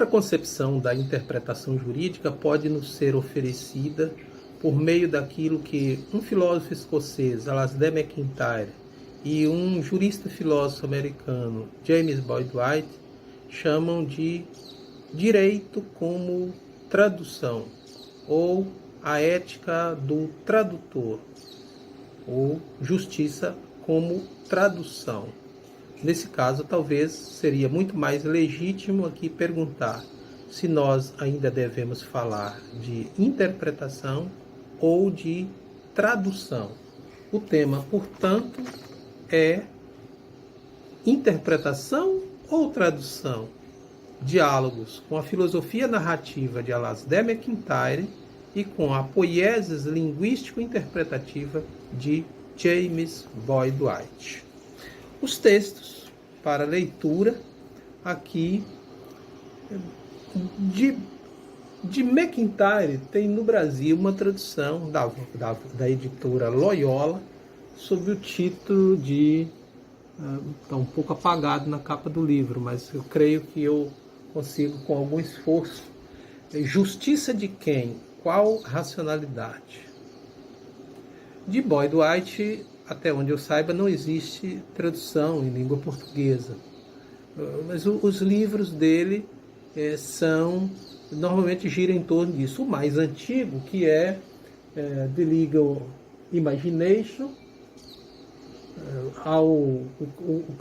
concepção da interpretação jurídica pode nos ser oferecida por meio daquilo que um filósofo escocês, Alasdair MacIntyre, e um jurista filósofo americano, James Boyd White, chamam de direito como tradução, ou a ética do tradutor, ou justiça como tradução. Nesse caso, talvez seria muito mais legítimo aqui perguntar se nós ainda devemos falar de interpretação ou de tradução. O tema, portanto, é interpretação ou tradução? Diálogos com a filosofia narrativa de Alasdair MacIntyre e com a poiesis linguístico-interpretativa de James Boyd White. Os textos para leitura aqui de MacIntyre tem no Brasil uma tradução da editora Loyola sob o título de... está um pouco apagado na capa do livro, mas eu creio que eu consigo com algum esforço. Justiça de quem? Qual racionalidade? De Boyd White, até onde eu saiba, não existe tradução em língua portuguesa. Mas os livros dele normalmente giram em torno disso. O mais antigo, que é The Legal Imagination,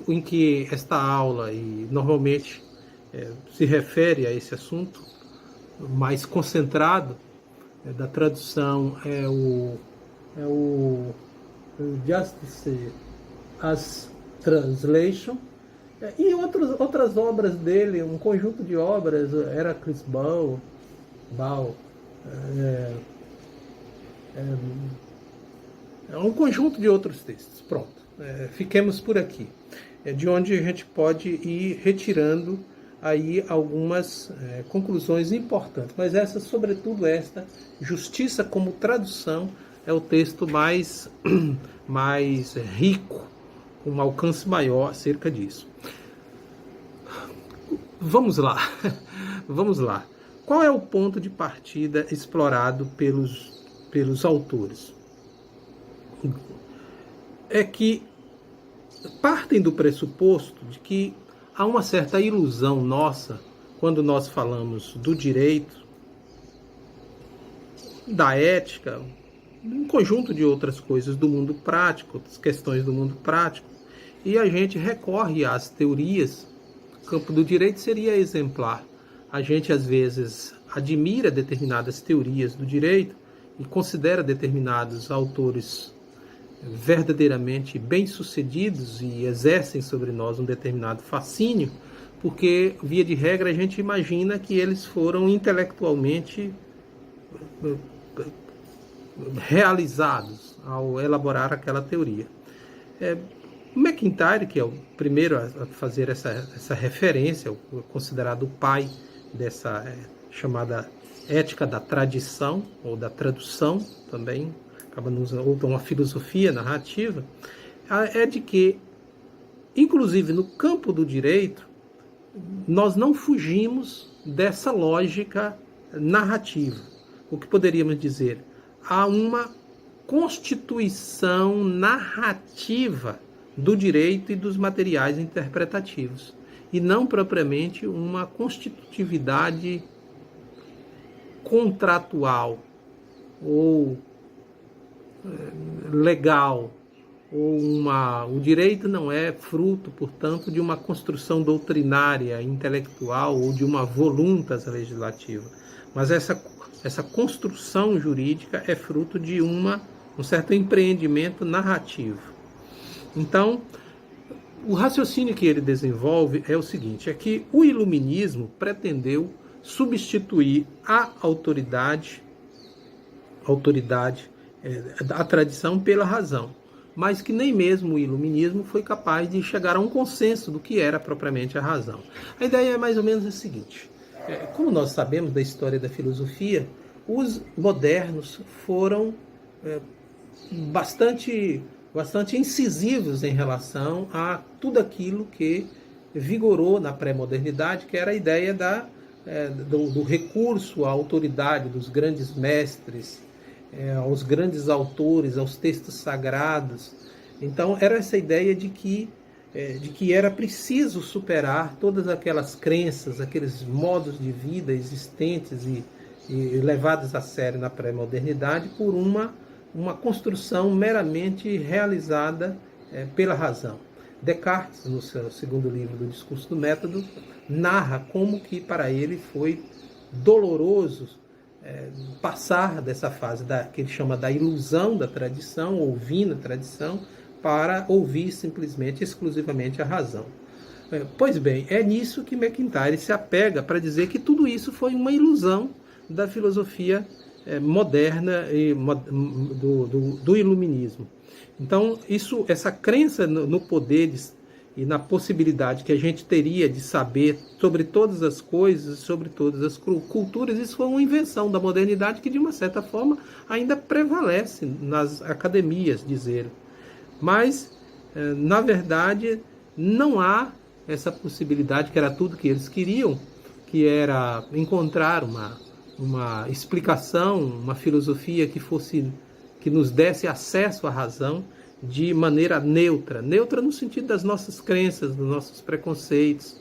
em que esta aula e normalmente se refere a esse assunto mais concentrado da tradução é o Justice as Translation, e outras obras dele, um conjunto de obras, Heracles Ball, um conjunto de outros textos. Pronto, fiquemos por aqui. De onde a gente pode ir retirando aí algumas conclusões importantes. Mas essa, sobretudo esta, Justiça como Tradução, é o texto mais rico, com um alcance maior acerca disso. Vamos lá. Qual é o ponto de partida explorado pelos autores? É que partem do pressuposto de que há uma certa ilusão nossa quando nós falamos do direito, da ética, um conjunto de outras coisas do mundo prático, das questões do mundo prático, e a gente recorre às teorias. O campo do direito seria exemplar. A gente, às vezes, admira determinadas teorias do direito e considera determinados autores verdadeiramente bem-sucedidos e exercem sobre nós um determinado fascínio, porque, via de regra, a gente imagina que eles foram intelectualmente realizados ao elaborar aquela teoria. MacIntyre, que é o primeiro a fazer essa referência, considerado o pai dessa chamada ética da tradição, ou da tradução também, acaba usando uma filosofia narrativa, é de que, inclusive no campo do direito, nós não fugimos dessa lógica narrativa. O que poderíamos dizer? Há uma constituição narrativa do direito e dos materiais interpretativos, e não propriamente uma constitutividade contratual ou legal, o direito não é fruto, portanto, de uma construção doutrinária, intelectual ou de uma voluntas legislativa, mas essa construção jurídica é fruto de um certo empreendimento narrativo. Então, o raciocínio que ele desenvolve é o seguinte, é que o iluminismo pretendeu substituir a autoridade, a tradição pela razão, mas que nem mesmo o iluminismo foi capaz de chegar a um consenso do que era propriamente a razão. A ideia é mais ou menos a seguinte: como nós sabemos da história da filosofia, os modernos foram bastante incisivos em relação a tudo aquilo que vigorou na pré-modernidade, que era a ideia do recurso à autoridade dos grandes mestres, aos grandes autores, aos textos sagrados. Então era essa ideia de que era preciso superar todas aquelas crenças, aqueles modos de vida existentes e levados a sério na pré-modernidade por uma construção meramente realizada pela razão. Descartes, no seu segundo livro do Discurso do Método, narra como que para ele foi doloroso passar dessa fase que ele chama da ilusão da tradição, ouvindo a tradição, para ouvir simplesmente, exclusivamente a razão. Pois bem, é nisso que MacIntyre se apega para dizer que tudo isso foi uma ilusão da filosofia moderna e do iluminismo. Então, essa crença no poder e na possibilidade que a gente teria de saber sobre todas as coisas, sobre todas as culturas, isso foi uma invenção da modernidade que, de uma certa forma, ainda prevalece nas academias, dizer. Mas, na verdade, não há essa possibilidade, que era tudo que eles queriam, que era encontrar uma explicação, uma filosofia que nos desse acesso à razão de maneira neutra. Neutra no sentido das nossas crenças, dos nossos preconceitos,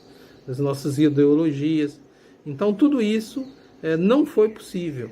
das nossas ideologias. Então, tudo isso não foi possível.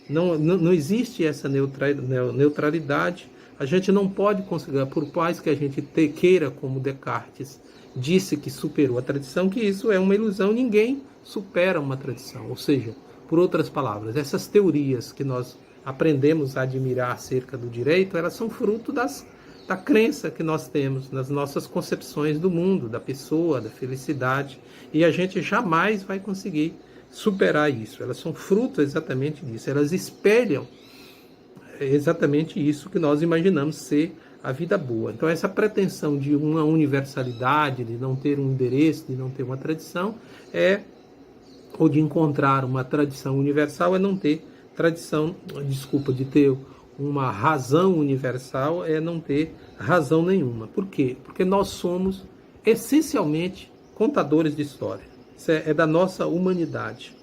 Não existe essa neutralidade. A gente não pode conseguir, por mais que a gente queira, como Descartes disse que superou a tradição, que isso é uma ilusão. Ninguém supera uma tradição. Ou seja, por outras palavras, essas teorias que nós aprendemos a admirar acerca do direito, elas são fruto da crença que nós temos nas nossas concepções do mundo, da pessoa, da felicidade, e a gente jamais vai conseguir superar isso. Elas são fruto exatamente disso, elas espelham exatamente isso que nós imaginamos ser a vida boa. Então, essa pretensão de uma universalidade, de não ter um endereço, de não ter uma tradição, ou de encontrar uma tradição universal, é não ter de ter uma razão universal, é não ter razão nenhuma. Por quê? Porque nós somos essencialmente contadores de história. Isso é da nossa humanidade.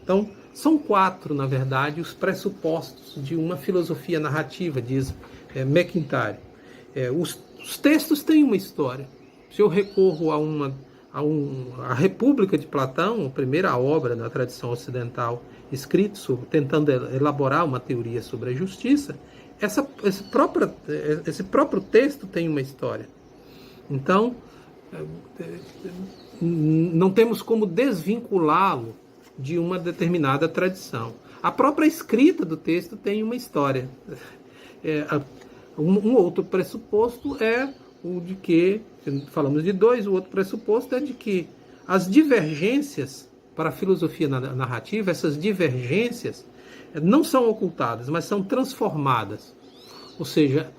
Então, são 4, na verdade, os pressupostos de uma filosofia narrativa, diz MacIntyre. Os textos têm uma história. Se eu recorro a República de Platão, a primeira obra na tradição ocidental, escrito tentando elaborar uma teoria sobre a justiça, esse próprio texto tem uma história. Então, não temos como desvinculá-lo de uma determinada tradição. A própria escrita do texto tem uma história. Um outro pressuposto é o de que, falamos de 2, o outro pressuposto é de que as divergências para a filosofia narrativa, essas divergências não são ocultadas, mas são transformadas. Ou seja,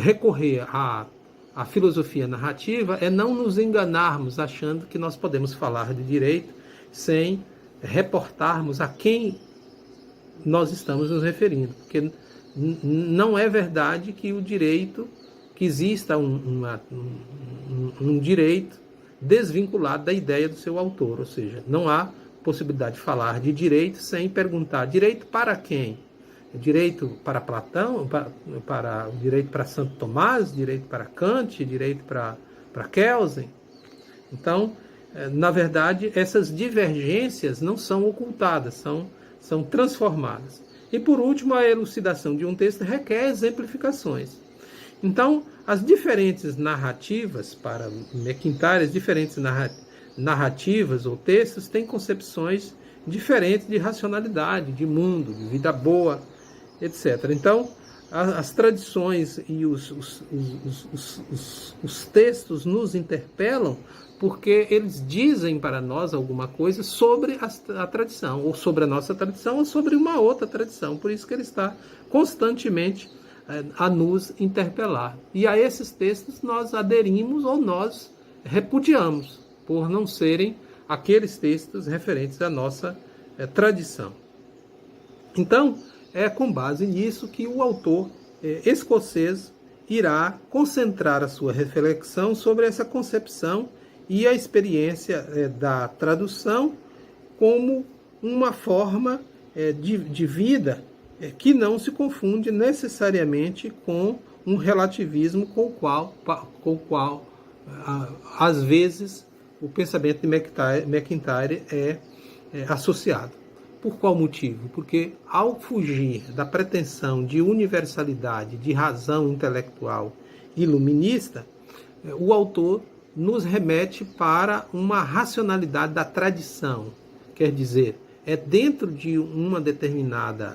recorrer à filosofia narrativa é não nos enganarmos achando que nós podemos falar de direito sem reportarmos a quem nós estamos nos referindo. Porque não é verdade que o direito, que exista um direito desvinculado da ideia do seu autor. Ou seja, não há possibilidade de falar de direito sem perguntar direito para quem? Direito para Platão, para direito para Santo Tomás, direito para Kant, direito para Kelsen. Então, na verdade, essas divergências não são ocultadas, são transformadas. E, por último, a elucidação de um texto requer exemplificações. Então, as diferentes narrativas, para MacIntyre, as diferentes narrativas ou textos têm concepções diferentes de racionalidade, de mundo, de vida boa, etc. Então, as tradições e os textos nos interpelam porque eles dizem para nós alguma coisa sobre a tradição, ou sobre a nossa tradição, ou sobre uma outra tradição. Por isso que ele está constantemente a nos interpelar. E a esses textos nós aderimos ou nós repudiamos, por não serem aqueles textos referentes à nossa tradição. Então, é com base nisso que o autor escocês irá concentrar a sua reflexão sobre essa concepção e a experiência da tradução como uma forma de vida que não se confunde necessariamente com um relativismo com o qual às vezes, o pensamento de MacIntyre é associado. Por qual motivo? Porque, ao fugir da pretensão de universalidade, de razão intelectual iluminista, o autor nos remete para uma racionalidade da tradição. Quer dizer, é dentro de um determinado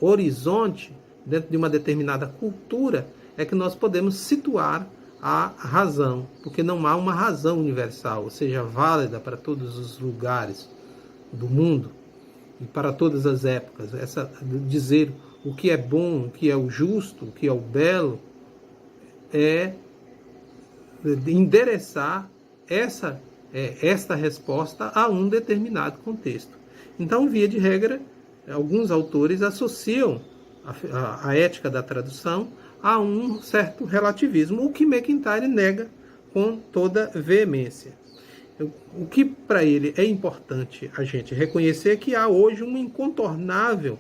horizonte, dentro de uma determinada cultura, é que nós podemos situar a razão, porque não há uma razão universal, ou seja, válida para todos os lugares do mundo e para todas as épocas. Dizer o que é bom, o que é o justo, o que é o belo, é endereçar esta resposta a um determinado contexto. Então, via de regra, alguns autores associam a ética da tradução a um certo relativismo, o que MacIntyre nega com toda veemência. O que para ele é importante a gente reconhecer é que há hoje uma incontornável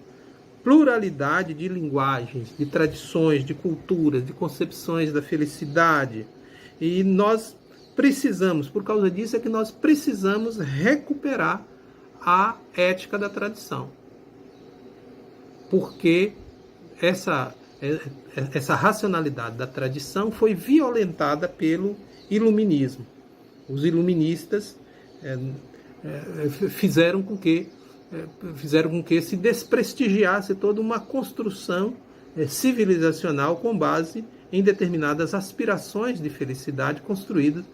pluralidade de linguagens, de tradições, de culturas, de concepções da felicidade. E nós precisamos, por causa disso, é que nós precisamos recuperar a ética da tradição. Porque essa racionalidade da tradição foi violentada pelo iluminismo. Os iluministas fizeram com que se desprestigiasse toda uma construção civilizacional com base em determinadas aspirações de felicidade construídas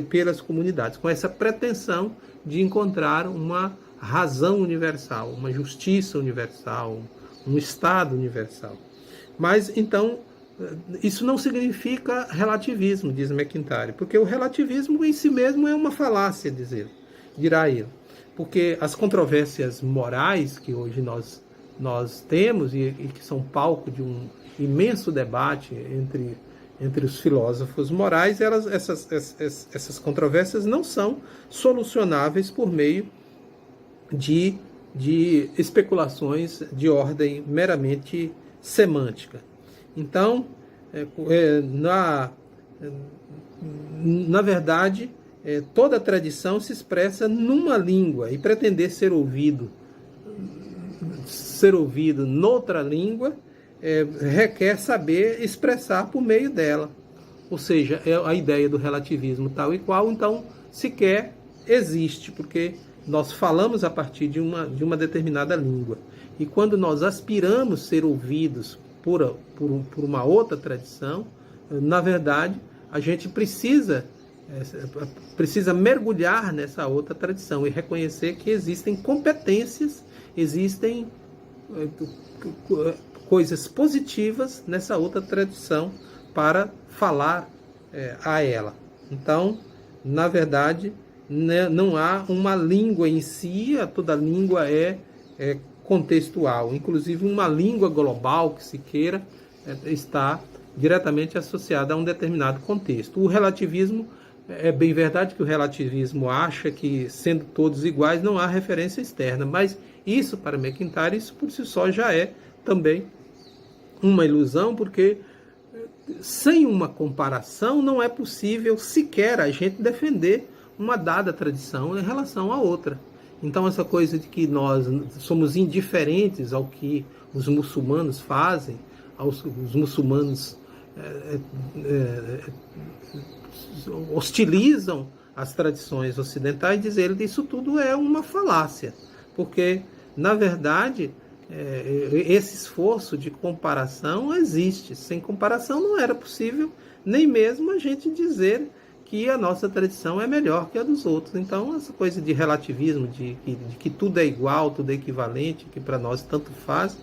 pelas comunidades, com essa pretensão de encontrar uma razão universal, uma justiça universal, um Estado universal. Mas, então, isso não significa relativismo, diz MacIntyre, porque o relativismo em si mesmo é uma falácia, dirá ele. Porque as controvérsias morais que hoje nós temos e que são palco de um imenso debate entre os filósofos morais, essas controvérsias não são solucionáveis por meio de especulações de ordem meramente semântica. Então, na verdade, toda a tradição se expressa numa língua, e pretender ser ouvido noutra língua requer saber expressar por meio dela. Ou seja, a ideia do relativismo tal e qual, então, sequer existe, porque nós falamos a partir de uma determinada língua. E quando nós aspiramos ser ouvidos por uma outra tradição, na verdade, a gente precisa mergulhar nessa outra tradição e reconhecer que existem competências, existem coisas positivas nessa outra tradição para falar a ela. Então, na verdade, não há uma língua em si, toda língua é contextual. Inclusive, uma língua global que se queira está diretamente associada a um determinado contexto. O relativismo, é bem verdade que o relativismo acha que, sendo todos iguais, não há referência externa, mas isso, para MacIntyre, isso por si só já é também uma ilusão, porque sem uma comparação não é possível sequer a gente defender uma dada tradição em relação à outra. Então, essa coisa de que nós somos indiferentes ao que os muçulmanos fazem, os muçulmanos hostilizam as tradições ocidentais, dizer ele que isso tudo é uma falácia, porque, na verdade, esse esforço de comparação existe. Sem comparação não era possível nem mesmo a gente dizer que a nossa tradição é melhor que a dos outros. Então, essa coisa de relativismo, de que tudo é igual, tudo é equivalente, que para nós tanto faz,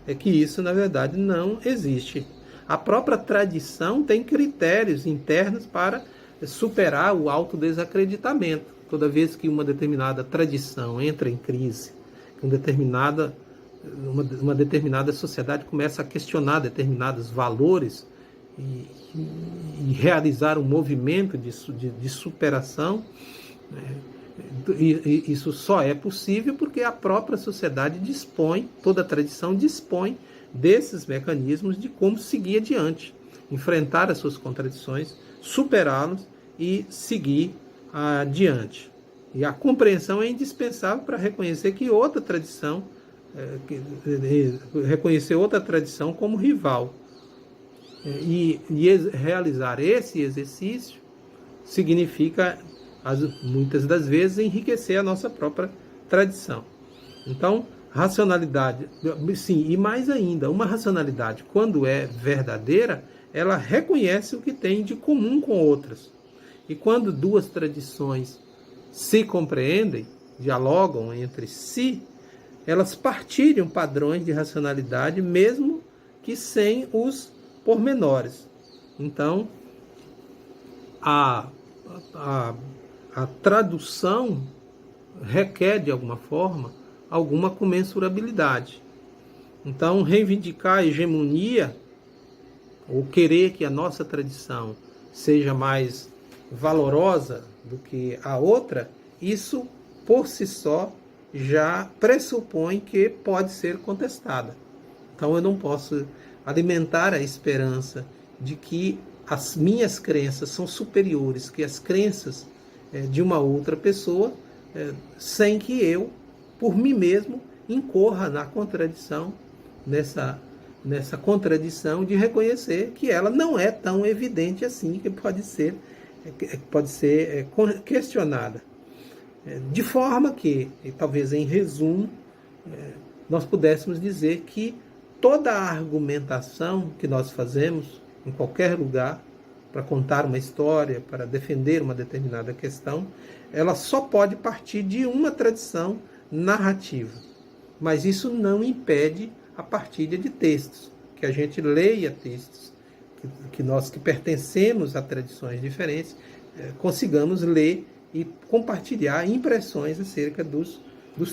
é que isso, na verdade, não existe. A própria tradição tem critérios internos para superar o autodesacreditamento. Toda vez que uma determinada tradição entra em crise, uma determinada sociedade começa a questionar determinados valores e realizar um movimento de superação, Isso só é possível porque a própria sociedade dispõe, toda a tradição dispõe desses mecanismos de como seguir adiante, enfrentar as suas contradições, superá-los e seguir adiante. E a compreensão é indispensável para reconhecer que outra tradição, reconhecer outra tradição como rival. E realizar esse exercício significa, muitas das vezes, enriquecer a nossa própria tradição. Então, racionalidade, sim, e mais ainda, uma racionalidade, quando é verdadeira, ela reconhece o que tem de comum com outras. E quando duas tradições se compreendem, dialogam entre si, elas partilham padrões de racionalidade, mesmo que sem os pormenores. Então, a tradução requer, de alguma forma, alguma comensurabilidade. Então, reivindicar a hegemonia, ou querer que a nossa tradição seja mais valorosa do que a outra, isso, por si só, já pressupõe que pode ser contestada. Então, eu não posso alimentar a esperança de que as minhas crenças são superiores que as crenças de uma outra pessoa, sem que eu, por mim mesmo, incorra na contradição, nessa contradição de reconhecer que ela não é tão evidente assim, que pode ser questionada. De forma que, e talvez em resumo, nós pudéssemos dizer que toda a argumentação que nós fazemos em qualquer lugar, para contar uma história, para defender uma determinada questão, ela só pode partir de uma tradição narrativa. Mas isso não impede a partilha de textos, que a gente leia textos, que nós que pertencemos a tradições diferentes, consigamos ler e compartilhar impressões acerca dos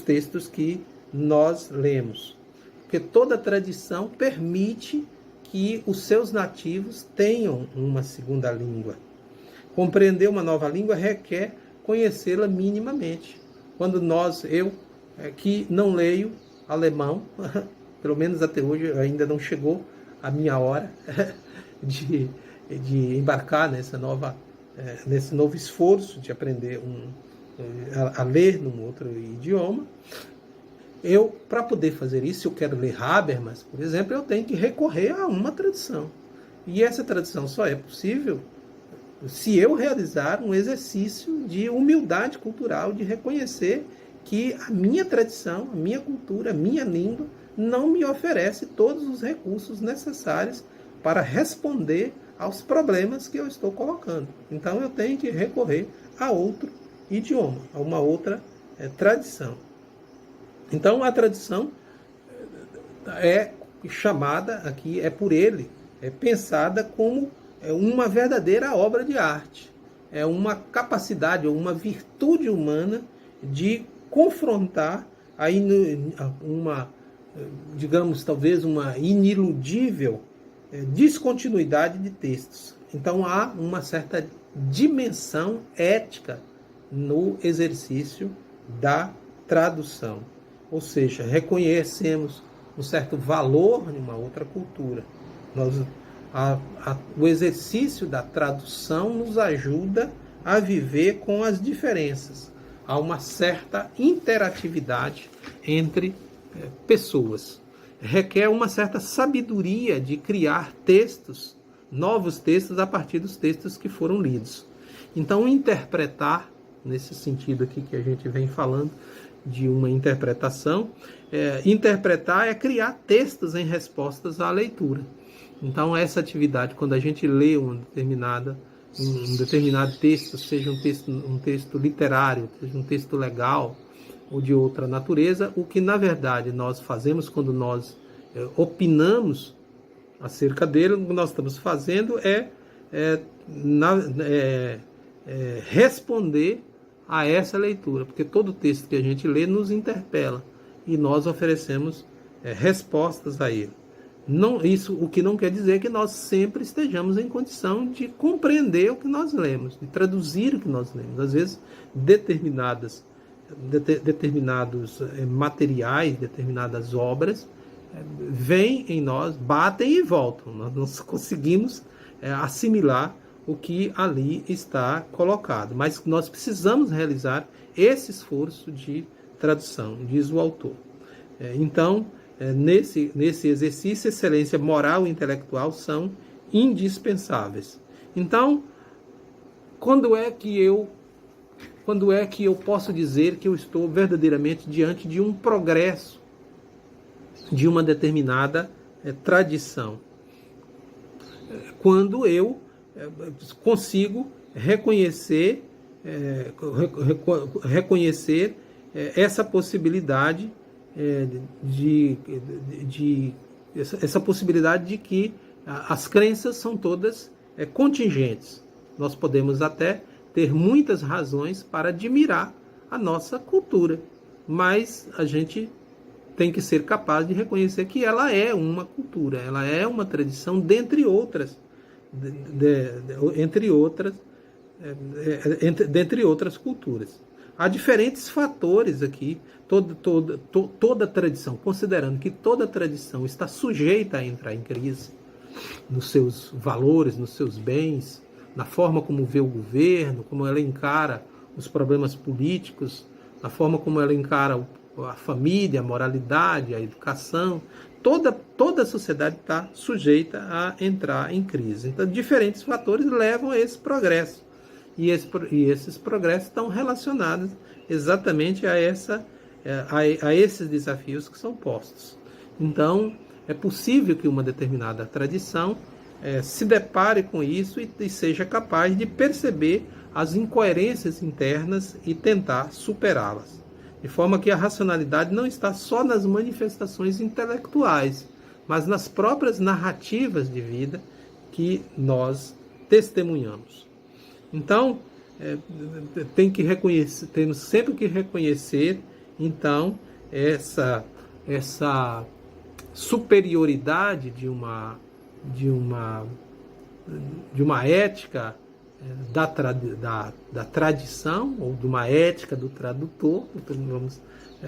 textos que nós lemos. Porque toda tradição permite que os seus nativos tenham uma segunda língua. Compreender uma nova língua requer conhecê-la minimamente. Quando eu que não leio alemão, pelo menos até hoje ainda não chegou a minha hora de embarcar nesse novo esforço de aprender a ler num outro idioma. Para poder fazer isso, se eu quero ler Habermas, por exemplo, eu tenho que recorrer a uma tradição. E essa tradição só é possível se eu realizar um exercício de humildade cultural, de reconhecer que a minha tradição, a minha cultura, a minha língua não me oferece todos os recursos necessários para responder aos problemas que eu estou colocando. Então eu tenho que recorrer a outro idioma, a uma outra tradição. Então a tradição é chamada aqui, por ele, pensada como uma verdadeira obra de arte. É uma capacidade ou uma virtude humana de confrontar digamos, talvez uma iniludível descontinuidade de textos. Então há uma certa dimensão ética no exercício da tradução. Ou seja, reconhecemos um certo valor em uma outra cultura. O exercício da tradução nos ajuda a viver com as diferenças. Há uma certa interatividade entre pessoas. Requer uma certa sabedoria de criar textos, novos textos, a partir dos textos que foram lidos. Então, interpretar, nesse sentido aqui que a gente vem falando, de uma interpretação, interpretar é criar textos em respostas à leitura. Então, essa atividade, quando a gente lê um determinado texto, seja um texto literário, seja um texto legal ou de outra natureza, o que, na verdade, nós fazemos quando nós opinamos acerca dele, o que nós estamos fazendo é responder a essa leitura, porque todo texto que a gente lê nos interpela e nós oferecemos respostas a ele. Não, isso, o que não quer dizer que nós sempre estejamos em condição de compreender o que nós lemos, de traduzir o que nós lemos. Às vezes, determinados materiais, determinadas obras, vêm em nós, batem e voltam. Nós não conseguimos assimilar o que ali está colocado. Mas nós precisamos realizar esse esforço de tradução, diz o autor. Então, nesse exercício, excelência moral e intelectual são indispensáveis. Então, quando é que eu posso dizer que eu estou verdadeiramente diante de um progresso de uma determinada tradição? Quando eu consigo reconhecer essa possibilidade essa possibilidade de que as crenças são todas contingentes. Nós podemos até ter muitas razões para admirar a nossa cultura, mas a gente tem que ser capaz de reconhecer que ela é uma cultura, ela é uma tradição, dentre outras culturas. Há diferentes fatores aqui. Toda tradição, considerando que toda tradição está sujeita a entrar em crise nos seus valores, nos seus bens, na forma como vê o governo, como ela encara os problemas políticos, na forma como ela encara a família, a moralidade, a educação, toda a sociedade está sujeita a entrar em crise. Então, diferentes fatores levam a esse progresso. E esses progressos estão relacionados exatamente a esses desafios que são postos. Então, é possível que uma determinada tradição se depare com isso e seja capaz de perceber as incoerências internas e tentar superá-las. De forma que a racionalidade não está só nas manifestações intelectuais, mas nas próprias narrativas de vida que nós testemunhamos. Então, temos sempre que reconhecer, então, essa superioridade de uma ética da tradição, ou de uma ética do tradutor. Então,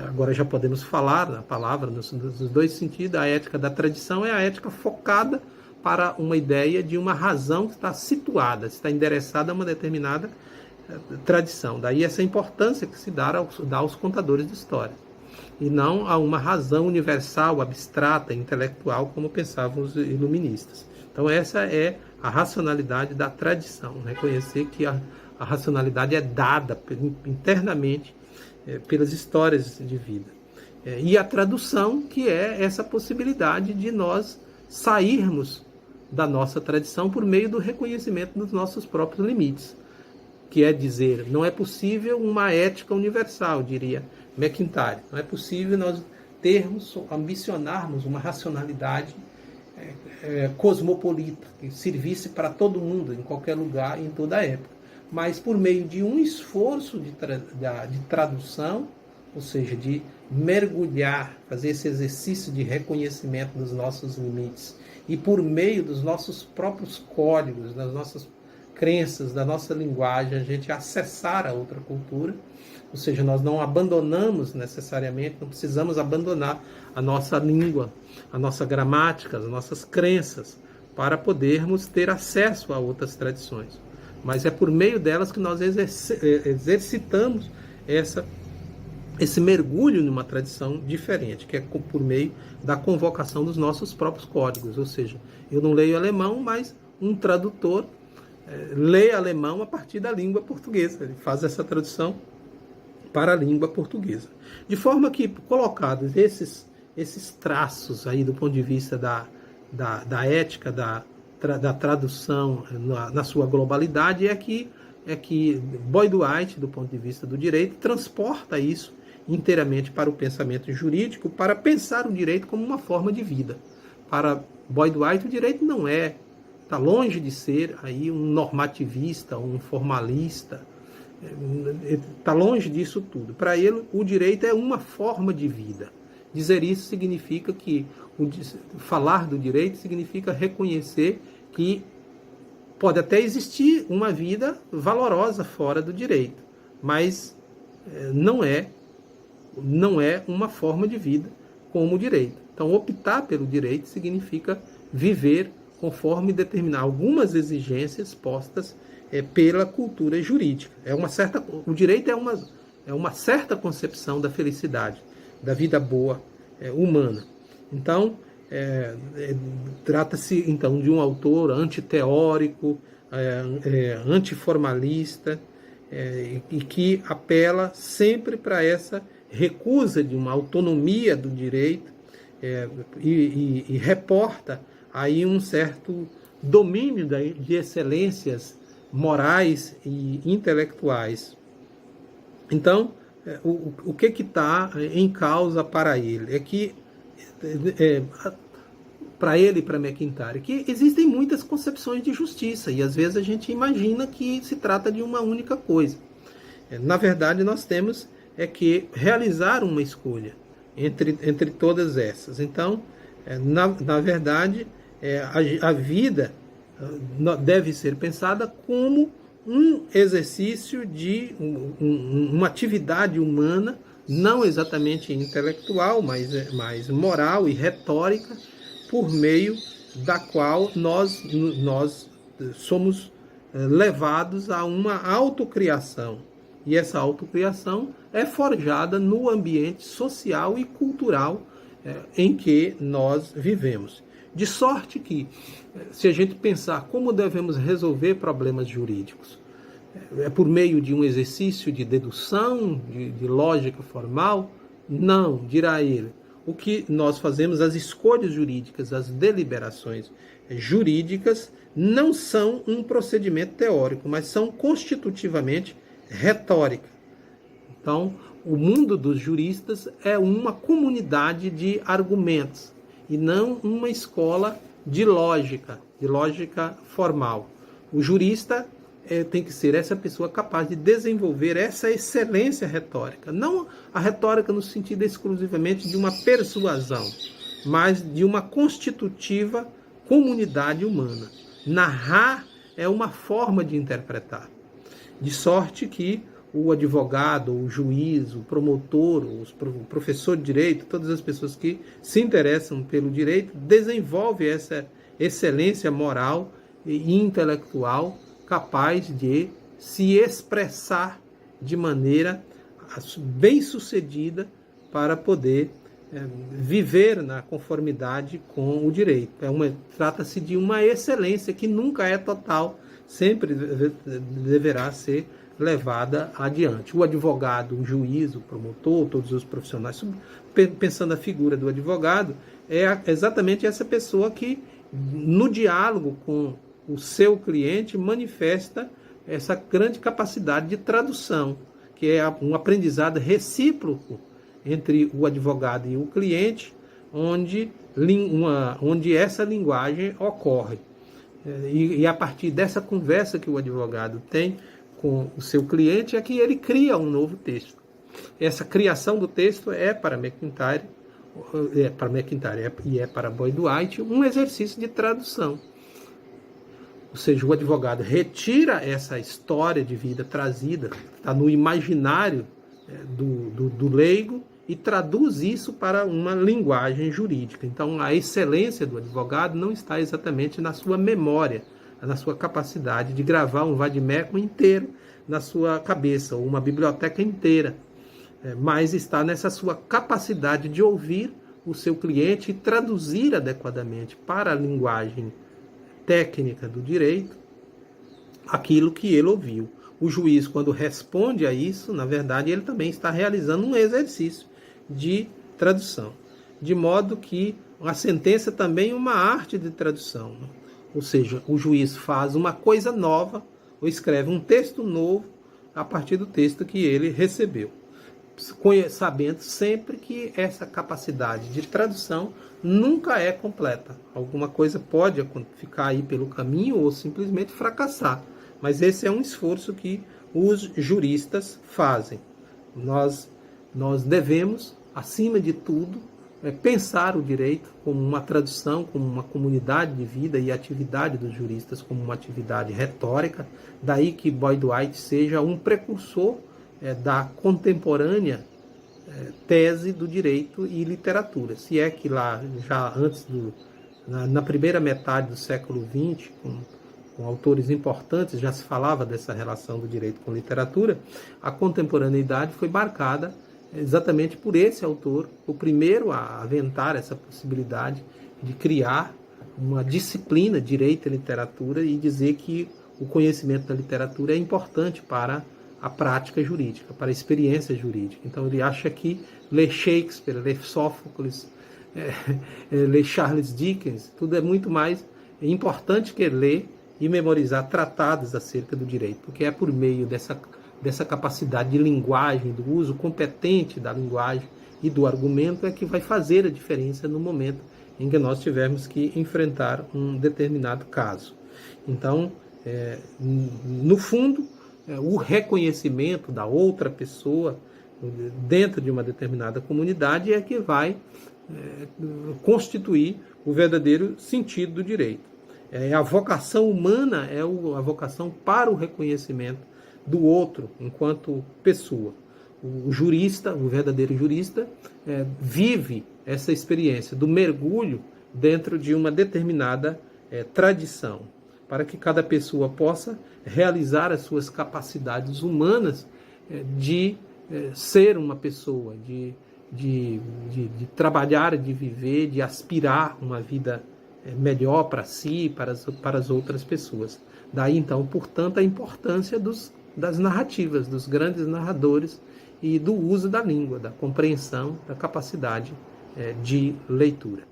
agora já podemos falar na palavra nos dois sentidos. A ética da tradição é a ética focada para uma ideia de uma razão que está situada, está endereçada a uma determinada tradição. Daí essa importância que se dá aos contadores de história, e não a uma razão universal, abstrata, intelectual, como pensavam os iluministas. Então essa é a racionalidade da tradição, reconhecer que a racionalidade é dada internamente pelas histórias de vida. E a tradução, que é essa possibilidade de nós sairmos da nossa tradição por meio do reconhecimento dos nossos próprios limites, que é dizer, não é possível uma ética universal, diria MacIntyre. Não é possível nós ambicionarmos uma racionalidade cosmopolita, que servisse para todo mundo, em qualquer lugar, em toda época. Mas por meio de um esforço de tradução, ou seja, de mergulhar, fazer esse exercício de reconhecimento dos nossos limites, e por meio dos nossos próprios códigos, das nossas crenças, da nossa linguagem, a gente acessar a outra cultura. Ou seja, nós não abandonamos necessariamente, não precisamos abandonar a nossa língua, a nossa gramática, as nossas crenças, para podermos ter acesso a outras tradições. Mas é por meio delas que nós exercitamos esse mergulho numa tradição diferente, que é por meio da convocação dos nossos próprios códigos. Ou seja, eu não leio alemão, mas um tradutor lê alemão a partir da língua portuguesa. Ele faz essa tradução para a língua portuguesa. De forma que, colocados esses traços aí do ponto de vista da ética, da tradução na sua globalidade, é que Boyd White, do ponto de vista do direito, transporta isso inteiramente para o pensamento jurídico, para pensar o direito como uma forma de vida. Para Boyd White, o direito não está longe de ser aí um normativista, um formalista, está longe disso tudo. Para ele, o direito é uma forma de vida. Dizer isso significa que falar do direito significa reconhecer que pode até existir uma vida valorosa fora do direito, mas não é uma forma de vida como o direito. Então, optar pelo direito significa viver conforme determinar algumas exigências postas pela cultura jurídica. O direito é uma certa concepção da felicidade, da vida boa humana. Então, trata-se então de um autor antiteórico, antiformalista, e que apela sempre para essa recusa de uma autonomia do direito e reporta aí um certo domínio de excelências morais e intelectuais. Então, o que está em causa para ele? É que, para ele e para MacIntyre, que existem muitas concepções de justiça, e às vezes a gente imagina que se trata de uma única coisa. Na verdade, nós temos que realizar uma escolha entre todas essas. Então, na verdade, a vida deve ser pensada como um exercício de uma atividade humana, não exatamente intelectual, mas moral e retórica, por meio da qual nós somos levados a uma autocriação. E essa autocriação é forjada no ambiente social e cultural em que nós vivemos. De sorte que, se a gente pensar como devemos resolver problemas jurídicos, por meio de um exercício de dedução, de lógica formal? Não, dirá ele. O que nós fazemos, as escolhas jurídicas, as deliberações jurídicas, não são um procedimento teórico, mas são constitutivamente retórica. Então, o mundo dos juristas é uma comunidade de argumentos e não uma escola de lógica formal. O jurista tem que ser essa pessoa capaz de desenvolver essa excelência retórica. Não a retórica no sentido exclusivamente de uma persuasão, mas de uma constitutiva comunidade humana. Narrar é uma forma de interpretar. De sorte que o advogado, o juiz, o promotor, o professor de direito, todas as pessoas que se interessam pelo direito, desenvolvem essa excelência moral e intelectual capaz de se expressar de maneira bem-sucedida para poder viver na conformidade com o direito. Trata-se de uma excelência que nunca é total, sempre deverá ser levada adiante. O advogado, o juiz, o promotor, todos os profissionais, pensando a figura do advogado, é exatamente essa pessoa que, no diálogo com o seu cliente, manifesta essa grande capacidade de tradução, que é um aprendizado recíproco entre o advogado e o cliente, onde essa linguagem ocorre. E a partir dessa conversa que o advogado tem com o seu cliente é que ele cria um novo texto. Essa criação do texto é para MacIntyre e para Boyd White um exercício de tradução. Ou seja, o advogado retira essa história de vida trazida, está no imaginário do leigo, e traduz isso para uma linguagem jurídica. Então, a excelência do advogado não está exatamente na sua memória, na sua capacidade de gravar um vade-mecum inteiro na sua cabeça, ou uma biblioteca inteira, mas está nessa sua capacidade de ouvir o seu cliente e traduzir adequadamente para a linguagem técnica do direito aquilo que ele ouviu. O juiz, quando responde a isso, na verdade, ele também está realizando um exercício de tradução. De modo que a sentença também é uma arte de tradução. Ou seja, o juiz faz uma coisa nova, ou escreve um texto novo a partir do texto que ele recebeu, sabendo sempre que essa capacidade de tradução nunca é completa. Alguma coisa pode ficar aí pelo caminho ou simplesmente fracassar. Mas esse é um esforço que os juristas fazem. Nós devemos, acima de tudo, pensar o direito como uma tradução, como uma comunidade de vida e atividade dos juristas como uma atividade retórica. Daí que Boyd White seja um precursor da contemporânea tese do direito e literatura. Se é que lá, já antes na primeira metade do século XX, com autores importantes, já se falava dessa relação do direito com literatura, a contemporaneidade foi marcada exatamente por esse autor, o primeiro a aventar essa possibilidade de criar uma disciplina, direito e literatura, e dizer que o conhecimento da literatura é importante para a prática jurídica, para a experiência jurídica. Então ele acha que ler Shakespeare, ler Sófocles, ler Charles Dickens, tudo é muito mais importante que ler e memorizar tratados acerca do direito, porque é por meio dessa capacidade de linguagem, do uso competente da linguagem e do argumento é que vai fazer a diferença no momento em que nós tivermos que enfrentar um determinado caso. Então, no fundo, o reconhecimento da outra pessoa dentro de uma determinada comunidade é que vai constituir o verdadeiro sentido do direito. A vocação humana é a vocação para o reconhecimento do outro enquanto pessoa. O jurista, o verdadeiro jurista, vive essa experiência do mergulho dentro de uma determinada tradição, para que cada pessoa possa realizar as suas capacidades humanas de ser uma pessoa, de trabalhar, de viver, de aspirar uma vida melhor para si e para as outras pessoas. Daí, então, portanto, a importância das narrativas, dos grandes narradores e do uso da língua, da compreensão, da capacidade de leitura.